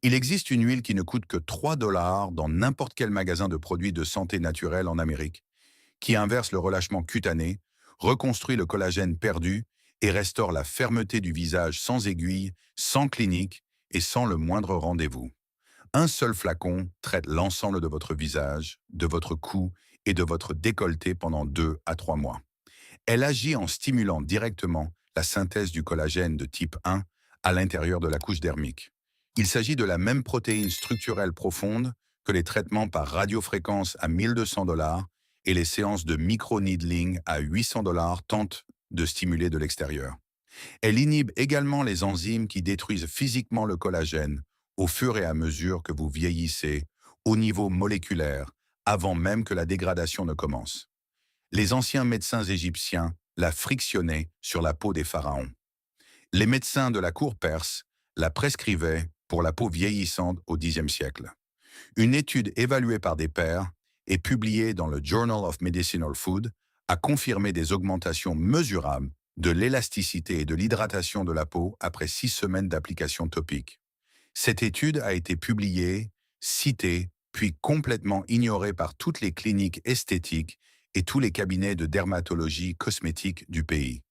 Il existe une huile qui ne coûte que 3 dollars dans n'importe quel magasin de produits de santé naturelle en Amérique, qui inverse le relâchement cutané, reconstruit le collagène perdu et restaure la fermeté du visage sans aiguille, sans clinique et sans le moindre rendez-vous. Un seul flacon traite l'ensemble de votre visage, de votre cou et de votre décolleté pendant 2 à 3 mois. Elle agit en stimulant directement la synthèse du collagène de type 1 à l'intérieur de la couche dermique. Il s'agit de la même protéine structurelle profonde que les traitements par radiofréquence à 1200 dollars et les séances de micro-needling à 800 dollars tentent de stimuler de l'extérieur. Elle inhibe également les enzymes qui détruisent physiquement le collagène au fur et à mesure que vous vieillissez au niveau moléculaire, avant même que la dégradation ne commence. Les anciens médecins égyptiens la frictionnaient sur la peau des pharaons. Les médecins de la cour perse la prescrivaient pour la peau vieillissante au Xe siècle. Une étude évaluée par des pairs et publiée dans le Journal of Medicinal Food a confirmé des augmentations mesurables de l'élasticité et de l'hydratation de la peau après 6 semaines d'application topique. Cette étude a été publiée, citée, puis complètement ignorée par toutes les cliniques esthétiques et tous les cabinets de dermatologie cosmétique du pays.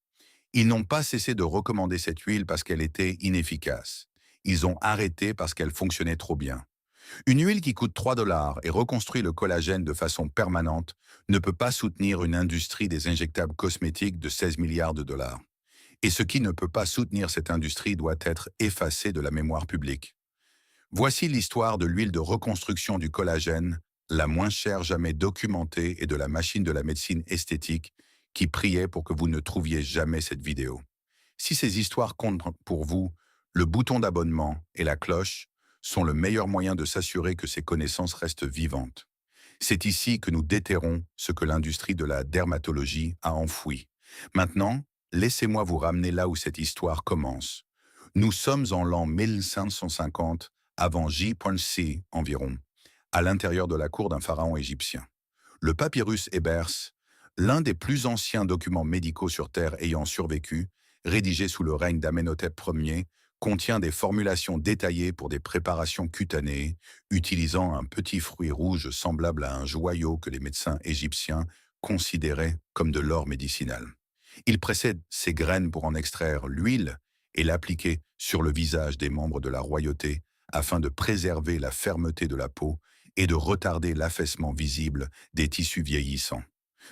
Ils n'ont pas cessé de recommander cette huile parce qu'elle était inefficace. Ils ont arrêté parce qu'elle fonctionnait trop bien. Une huile qui coûte 3 dollars et reconstruit le collagène de façon permanente ne peut pas soutenir une industrie des injectables cosmétiques de 16 milliards de dollars. Et ce qui ne peut pas soutenir cette industrie doit être effacé de la mémoire publique. Voici l'histoire de l'huile de reconstruction du collagène, la moins chère jamais documentée et de la machine de la médecine esthétique qui priait pour que vous ne trouviez jamais cette vidéo. Si ces histoires comptent pour vous, le bouton d'abonnement et la cloche sont le meilleur moyen de s'assurer que ces connaissances restent vivantes. C'est ici que nous déterrons ce que l'industrie de la dermatologie a enfoui. Maintenant, laissez-moi vous ramener là où cette histoire commence. Nous sommes en l'an 1550 avant J.C. environ, à l'intérieur de la cour d'un pharaon égyptien. Le papyrus Ebers, l'un des plus anciens documents médicaux sur Terre ayant survécu, rédigé sous le règne d'Amenhotep Ier, contient des formulations détaillées pour des préparations cutanées, utilisant un petit fruit rouge semblable à un joyau que les médecins égyptiens considéraient comme de l'or médicinal. Il précède ces graines pour en extraire l'huile et l'appliquer sur le visage des membres de la royauté afin de préserver la fermeté de la peau et de retarder l'affaissement visible des tissus vieillissants.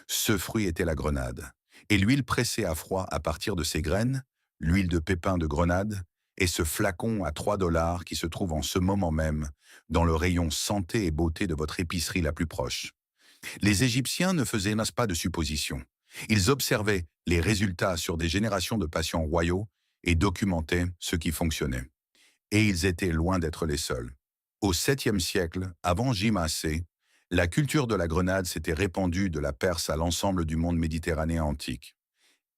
Ce fruit était la grenade, et l'huile pressée à froid à partir de ces graines, l'huile de pépin de grenade, et ce flacon à 3 dollars qui se trouve en ce moment même dans le rayon santé et beauté de votre épicerie la plus proche. Les Égyptiens ne faisaient pas de suppositions. Ils observaient les résultats sur des générations de patients royaux et documentaient ce qui fonctionnait. Et ils étaient loin d'être les seuls. Au 7e siècle, avant J.C., la culture de la grenade s'était répandue de la Perse à l'ensemble du monde méditerranéen antique.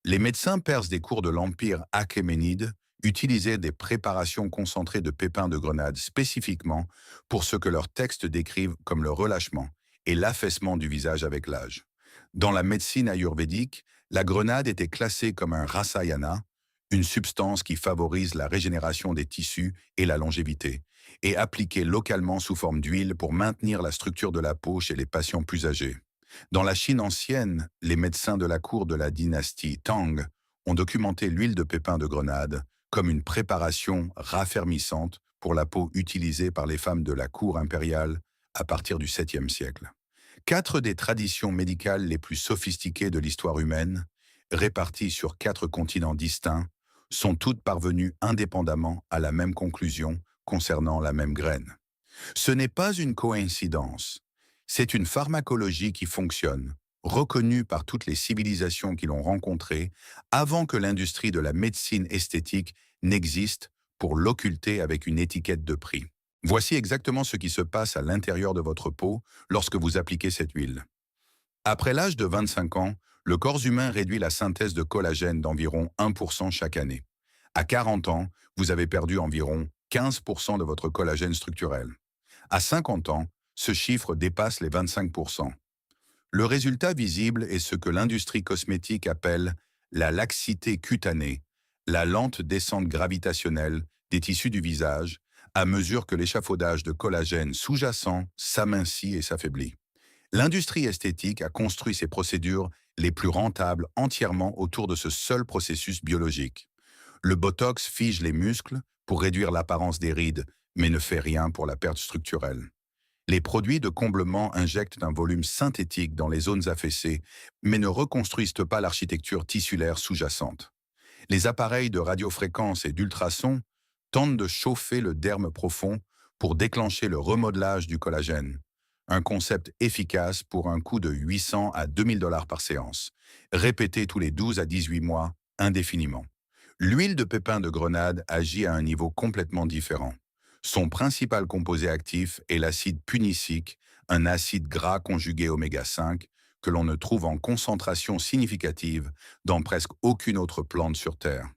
Les médecins perses des cours de l'Empire achéménide utilisaient des préparations concentrées de pépins de grenade spécifiquement pour ce que leurs textes décrivent comme le relâchement et l'affaissement du visage avec l'âge. Dans la médecine ayurvédique, la grenade était classée comme un rasayana, une substance qui favorise la régénération des tissus et la longévité, et appliquée localement sous forme d'huile pour maintenir la structure de la peau chez les patients plus âgés. Dans la Chine ancienne, les médecins de la cour de la dynastie Tang ont documenté l'huile de pépin de grenade comme une préparation raffermissante pour la peau utilisée par les femmes de la cour impériale à partir du 7e siècle. 4 des traditions médicales les plus sophistiquées de l'histoire humaine, réparties sur 4 continents distincts, sont toutes parvenues indépendamment à la même conclusion concernant la même graine. Ce n'est pas une coïncidence. C'est une pharmacologie qui fonctionne, reconnue par toutes les civilisations qui l'ont rencontrée, avant que l'industrie de la médecine esthétique n'existe pour l'occulter avec une étiquette de prix. Voici exactement ce qui se passe à l'intérieur de votre peau lorsque vous appliquez cette huile. Après l'âge de 25 ans, le corps humain réduit la synthèse de collagène d'environ 1% chaque année. À 40 ans, vous avez perdu environ 15% de votre collagène structurel. À 50 ans, ce chiffre dépasse les 25%. Le résultat visible est ce que l'industrie cosmétique appelle la laxité cutanée, la lente descente gravitationnelle des tissus du visage, à mesure que l'échafaudage de collagène sous-jacent s'amincit et s'affaiblit. L'industrie esthétique a construit ses procédures les plus rentables entièrement autour de ce seul processus biologique. Le Botox fige les muscles pour réduire l'apparence des rides, mais ne fait rien pour la perte structurelle. Les produits de comblement injectent un volume synthétique dans les zones affaissées, mais ne reconstruisent pas l'architecture tissulaire sous-jacente. Les appareils de radiofréquence et d'ultrasons tentent de chauffer le derme profond pour déclencher le remodelage du collagène. Un concept efficace pour un coût de 800 à 2000 dollars par séance, répété tous les 12 à 18 mois, indéfiniment. L'huile de pépin de grenade agit à un niveau complètement différent. Son principal composé actif est l'acide punicique, un acide gras conjugué oméga 5 que l'on ne trouve en concentration significative dans presque aucune autre plante sur Terre.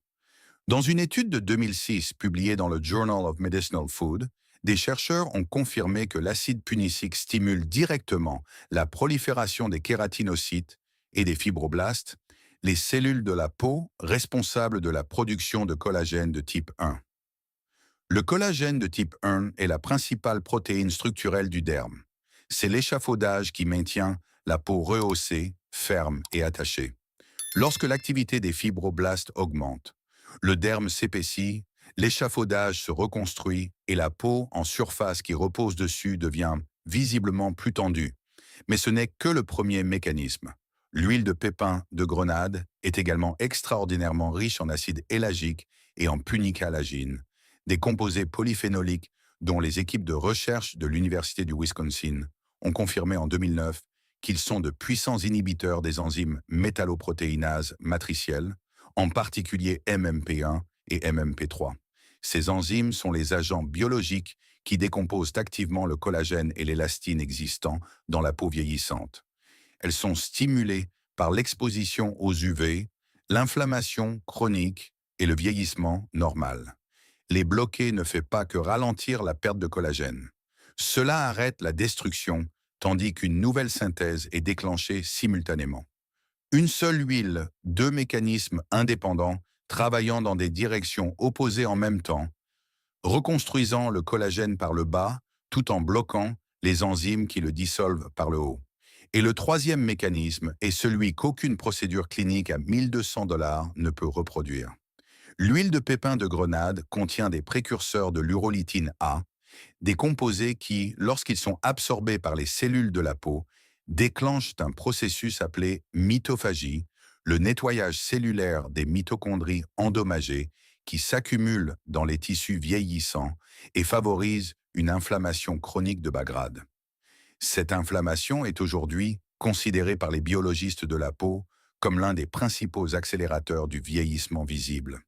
Dans une étude de 2006 publiée dans le Journal of Medicinal Food, des chercheurs ont confirmé que l'acide punicique stimule directement la prolifération des kératinocytes et des fibroblastes, les cellules de la peau responsables de la production de collagène de type 1. Le collagène de type 1 est la principale protéine structurelle du derme. C'est l'échafaudage qui maintient la peau rehaussée, ferme et attachée. Lorsque l'activité des fibroblastes augmente, le derme s'épaissit, l'échafaudage se reconstruit et la peau en surface qui repose dessus devient visiblement plus tendue. Mais ce n'est que le premier mécanisme. L'huile de pépin de grenade est également extraordinairement riche en acide élagique et en punicalagine, des composés polyphénoliques dont les équipes de recherche de l'Université du Wisconsin ont confirmé en 2009 qu'ils sont de puissants inhibiteurs des enzymes métalloprotéinases matricielles, en particulier MMP1 et MMP3. Ces enzymes sont les agents biologiques qui décomposent activement le collagène et l'élastine existants dans la peau vieillissante. Elles sont stimulées par l'exposition aux UV, l'inflammation chronique et le vieillissement normal. Les bloquer ne fait pas que ralentir la perte de collagène. Cela arrête la destruction, tandis qu'une nouvelle synthèse est déclenchée simultanément. Une seule huile, deux mécanismes indépendants, travaillant dans des directions opposées en même temps, reconstruisant le collagène par le bas, tout en bloquant les enzymes qui le dissolvent par le haut. Et le troisième mécanisme est celui qu'aucune procédure clinique à 1200 dollars ne peut reproduire. L'huile de pépin de grenade contient des précurseurs de l'urolitine A, des composés qui, lorsqu'ils sont absorbés par les cellules de la peau, déclenchent un processus appelé mitophagie, le nettoyage cellulaire des mitochondries endommagées qui s'accumulent dans les tissus vieillissants et favorisent une inflammation chronique de bas grade. Cette inflammation est aujourd'hui considérée par les biologistes de la peau comme l'un des principaux accélérateurs du vieillissement visible.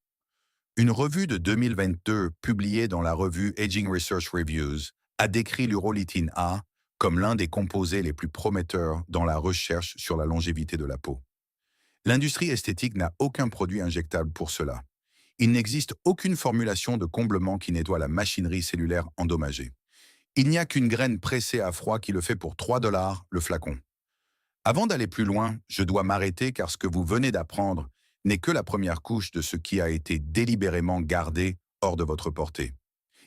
Une revue de 2022 publiée dans la revue Aging Research Reviews a décrit l'urolitine A comme l'un des composés les plus prometteurs dans la recherche sur la longévité de la peau. L'industrie esthétique n'a aucun produit injectable pour cela. Il n'existe aucune formulation de comblement qui nettoie la machinerie cellulaire endommagée. Il n'y a qu'une graine pressée à froid qui le fait pour 3 dollars le flacon. Avant d'aller plus loin, je dois m'arrêter car ce que vous venez d'apprendre n'est que la première couche de ce qui a été délibérément gardé hors de votre portée.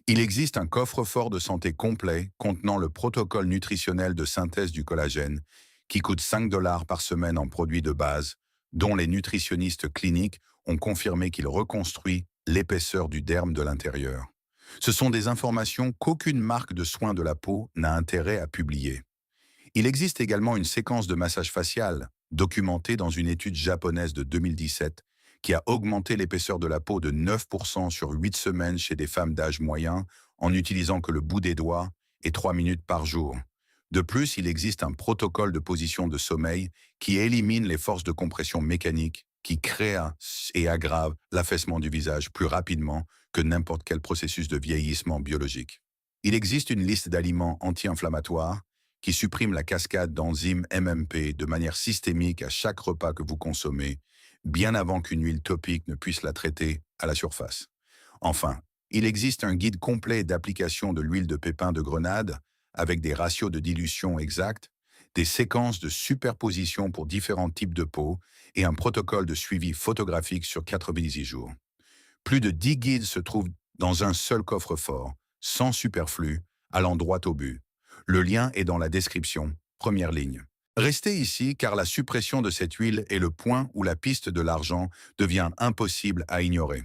Il existe un coffre-fort de santé complet contenant le protocole nutritionnel de synthèse du collagène qui coûte 5 dollars par semaine en produits de base, dont les nutritionnistes cliniques ont confirmé qu'il reconstruit l'épaisseur du derme de l'intérieur. Ce sont des informations qu'aucune marque de soins de la peau n'a intérêt à publier. Il existe également une séquence de massage facial, documentée dans une étude japonaise de 2017, qui a augmenté l'épaisseur de la peau de 9% sur 8 semaines chez des femmes d'âge moyen en n'utilisant que le bout des doigts et 3 minutes par jour. De plus, il existe un protocole de position de sommeil qui élimine les forces de compression mécanique qui créent et aggravent l'affaissement du visage plus rapidement que n'importe quel processus de vieillissement biologique. Il existe une liste d'aliments anti-inflammatoires qui supprime la cascade d'enzymes MMP de manière systémique à chaque repas que vous consommez, bien avant qu'une huile topique ne puisse la traiter à la surface. Enfin, il existe un guide complet d'application de l'huile de pépin de grenade avec des ratios de dilution exacts, des séquences de superposition pour différents types de peau et un protocole de suivi photographique sur 90 jours. Plus de 10 guides se trouvent dans un seul coffre-fort, sans superflu, allant droit au but. Le lien est dans la description, première ligne. Restez ici car la suppression de cette huile est le point où la piste de l'argent devient impossible à ignorer.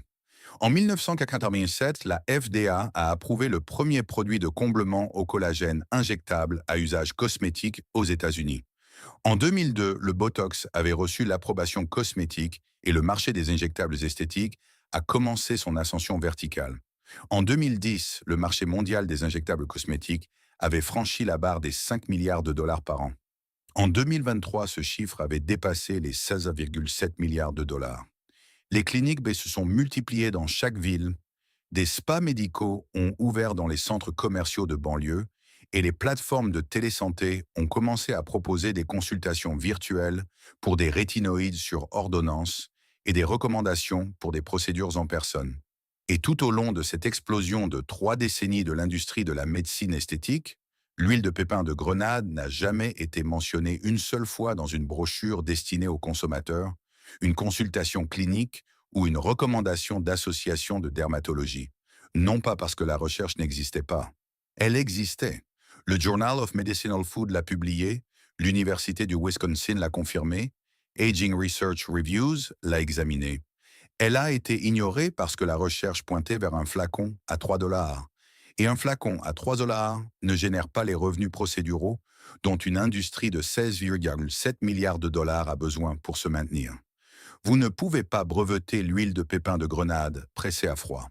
En 1987, la FDA a approuvé le premier produit de comblement au collagène injectable à usage cosmétique aux États-Unis. En 2002, le Botox avait reçu l'approbation cosmétique et le marché des injectables esthétiques a commencé son ascension verticale. En 2010, le marché mondial des injectables cosmétiques avait franchi la barre des 5 milliards de dollars par an. En 2023, ce chiffre avait dépassé les 16,7 milliards de dollars. Les cliniques se sont multipliées dans chaque ville, des spas médicaux ont ouvert dans les centres commerciaux de banlieue et les plateformes de télésanté ont commencé à proposer des consultations virtuelles pour des rétinoïdes sur ordonnance et des recommandations pour des procédures en personne. Et tout au long de cette explosion de 3 décennies de l'industrie de la médecine esthétique, l'huile de pépin de grenade n'a jamais été mentionnée une seule fois dans une brochure destinée aux consommateurs, une consultation clinique ou une recommandation d'association de dermatologie. Non pas parce que la recherche n'existait pas. Elle existait. Le Journal of Medicinal Food l'a publié, l'Université du Wisconsin l'a confirmé, Aging Research Reviews l'a examiné. Elle a été ignorée parce que la recherche pointait vers un flacon à 3 dollars. Et un flacon à 3 dollars ne génère pas les revenus procéduraux dont une industrie de 16,7 milliards de dollars a besoin pour se maintenir. Vous ne pouvez pas breveter l'huile de pépin de grenade pressée à froid.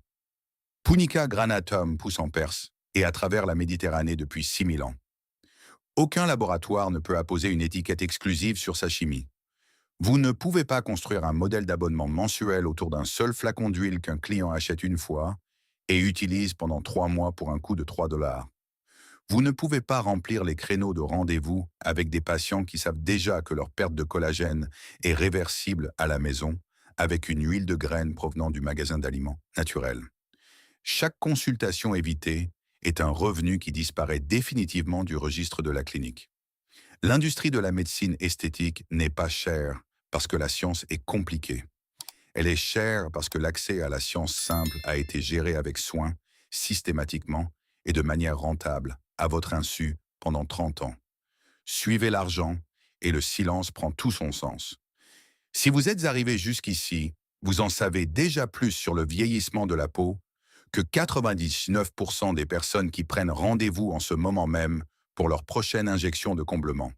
Punica granatum pousse en Perse et à travers la Méditerranée depuis 6000 ans. Aucun laboratoire ne peut apposer une étiquette exclusive sur sa chimie. Vous ne pouvez pas construire un modèle d'abonnement mensuel autour d'un seul flacon d'huile qu'un client achète une fois et utilise pendant 3 mois pour un coût de 3 dollars. Vous ne pouvez pas remplir les créneaux de rendez-vous avec des patients qui savent déjà que leur perte de collagène est réversible à la maison avec une huile de graines provenant du magasin d'aliments naturels. Chaque consultation évitée est un revenu qui disparaît définitivement du registre de la clinique. L'industrie de la médecine esthétique n'est pas chère parce que la science est compliquée. Elle est chère parce que l'accès à la science simple a été géré avec soin, systématiquement et de manière rentable, à votre insu, pendant 30 ans. Suivez l'argent et le silence prend tout son sens. Si vous êtes arrivé jusqu'ici, vous en savez déjà plus sur le vieillissement de la peau que 99% des personnes qui prennent rendez-vous en ce moment même pour leur prochaine injection de comblement.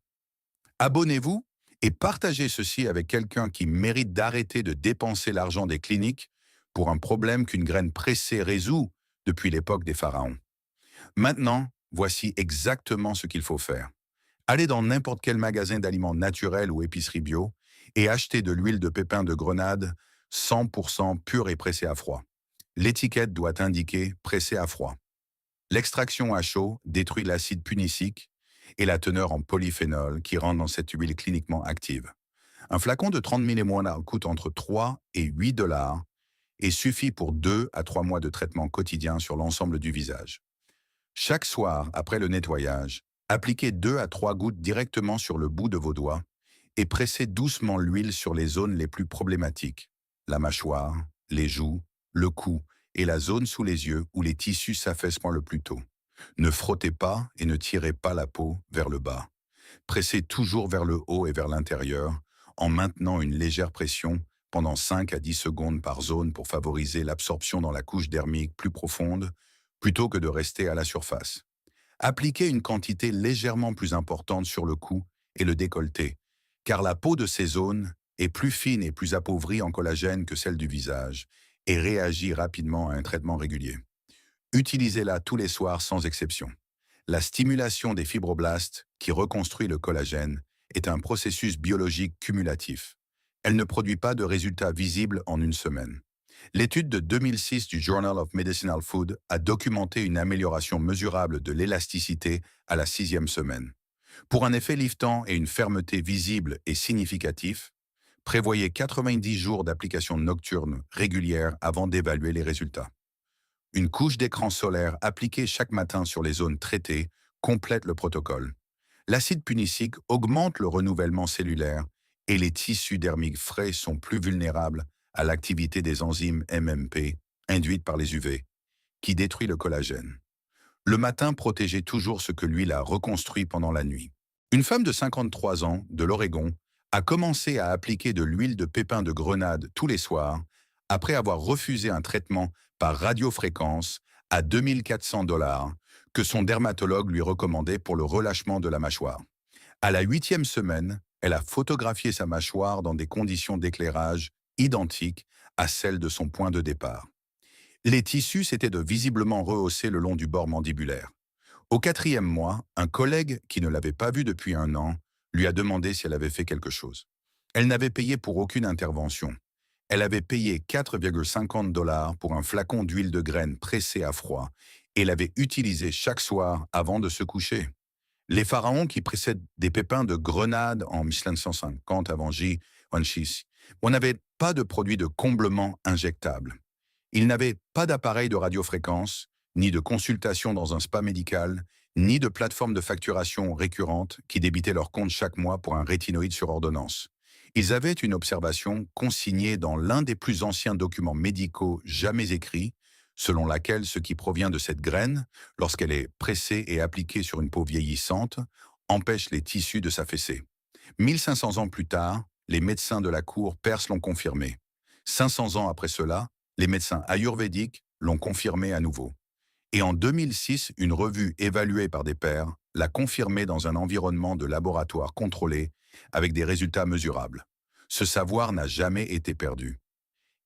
Abonnez-vous et partagez ceci avec quelqu'un qui mérite d'arrêter de dépenser l'argent des cliniques pour un problème qu'une graine pressée résout depuis l'époque des pharaons. Maintenant, voici exactement ce qu'il faut faire. Allez dans n'importe quel magasin d'aliments naturels ou épicerie bio et achetez de l'huile de pépin de grenade 100% pure et pressée à froid. L'étiquette doit indiquer pressée à froid. L'extraction à chaud détruit l'acide punicique et la teneur en polyphénol qui rend dans cette huile cliniquement active. Un flacon de 30 millimol coûte entre 3 et 8 dollars et suffit pour 2 à 3 mois de traitement quotidien sur l'ensemble du visage. Chaque soir, après le nettoyage, appliquez 2 à 3 gouttes directement sur le bout de vos doigts et pressez doucement l'huile sur les zones les plus problématiques, la mâchoire, les joues, le cou et la zone sous les yeux où les tissus s'affaissent le plus tôt. Ne frottez pas et ne tirez pas la peau vers le bas. Pressez toujours vers le haut et vers l'intérieur en maintenant une légère pression pendant 5 à 10 secondes par zone pour favoriser l'absorption dans la couche dermique plus profonde plutôt que de rester à la surface. Appliquez une quantité légèrement plus importante sur le cou et le décolleté, car la peau de ces zones est plus fine et plus appauvrie en collagène que celle du visage et réagit rapidement à un traitement régulier. Utilisez-la tous les soirs sans exception. La stimulation des fibroblastes, qui reconstruit le collagène, est un processus biologique cumulatif. Elle ne produit pas de résultats visibles en une semaine. L'étude de 2006 du Journal of Medicinal Food a documenté une amélioration mesurable de l'élasticité à la 6e semaine. Pour un effet liftant et une fermeté visible et significatif, prévoyez 90 jours d'application nocturne régulière avant d'évaluer les résultats. Une couche d'écran solaire appliquée chaque matin sur les zones traitées complète le protocole. L'acide punicique augmente le renouvellement cellulaire et les tissus dermiques frais sont plus vulnérables à l'activité des enzymes MMP induites par les UV, qui détruit le collagène. Le matin protégeait toujours ce que l'huile a reconstruit pendant la nuit. Une femme de 53 ans, de l'Oregon, a commencé à appliquer de l'huile de pépins de grenade tous les soirs, après avoir refusé un traitement par radiofréquence à 2 400 $ que son dermatologue lui recommandait pour le relâchement de la mâchoire. À la 8e semaine, elle a photographié sa mâchoire dans des conditions d'éclairage identiques à celles de son point de départ. Les tissus s'étaient de visiblement rehaussés le long du bord mandibulaire. Au 4e mois, un collègue qui ne l'avait pas vue depuis un an lui a demandé si elle avait fait quelque chose. Elle n'avait payé pour aucune intervention. Elle avait payé 4,50 $ pour un flacon d'huile de graines pressée à froid et l'avait utilisé chaque soir avant de se coucher. Les pharaons qui précèdent des pépins de grenade en 1550 avant J. On n'avait pas de produit de comblement injectable. Ils n'avaient pas d'appareil de radiofréquence, ni de consultation dans un spa médical, ni de plateforme de facturation récurrente qui débitait leur compte chaque mois pour un rétinoïde sur ordonnance. Ils avaient une observation consignée dans l'un des plus anciens documents médicaux jamais écrits, selon laquelle ce qui provient de cette graine, lorsqu'elle est pressée et appliquée sur une peau vieillissante, empêche les tissus de s'affaisser. 1500 ans plus tard, les médecins de la cour perse l'ont confirmé. 500 ans après cela, les médecins ayurvédiques l'ont confirmé à nouveau. Et en 2006, une revue évaluée par des pairs l'a confirmé dans un environnement de laboratoire contrôlé avec des résultats mesurables. Ce savoir n'a jamais été perdu.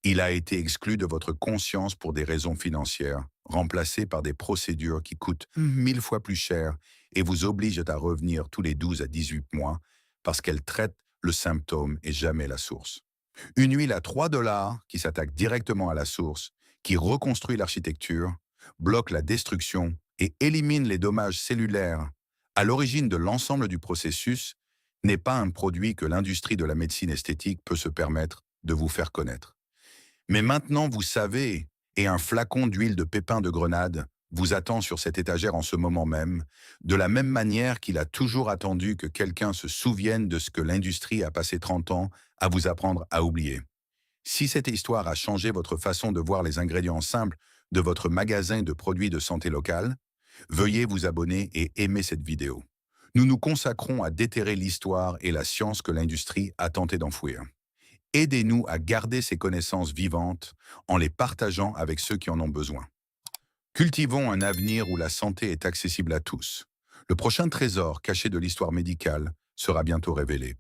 Il a été exclu de votre conscience pour des raisons financières, remplacé par des procédures qui coûtent 1000 fois plus cher et vous obligent à revenir tous les 12 à 18 mois parce qu'elles traitent le symptôme et jamais la source. Une huile à 3 $ qui s'attaque directement à la source, qui reconstruit l'architecture, bloque la destruction et élimine les dommages cellulaires à l'origine de l'ensemble du processus, n'est pas un produit que l'industrie de la médecine esthétique peut se permettre de vous faire connaître. Mais maintenant vous savez, et un flacon d'huile de pépins de grenade vous attend sur cette étagère en ce moment même, de la même manière qu'il a toujours attendu que quelqu'un se souvienne de ce que l'industrie a passé 30 ans à vous apprendre à oublier. Si cette histoire a changé votre façon de voir les ingrédients simples de votre magasin de produits de santé locale, veuillez vous abonner et aimer cette vidéo. Nous nous consacrons à déterrer l'histoire et la science que l'industrie a tenté d'enfouir. Aidez-nous à garder ces connaissances vivantes en les partageant avec ceux qui en ont besoin. Cultivons un avenir où la santé est accessible à tous. Le prochain trésor caché de l'histoire médicale sera bientôt révélé.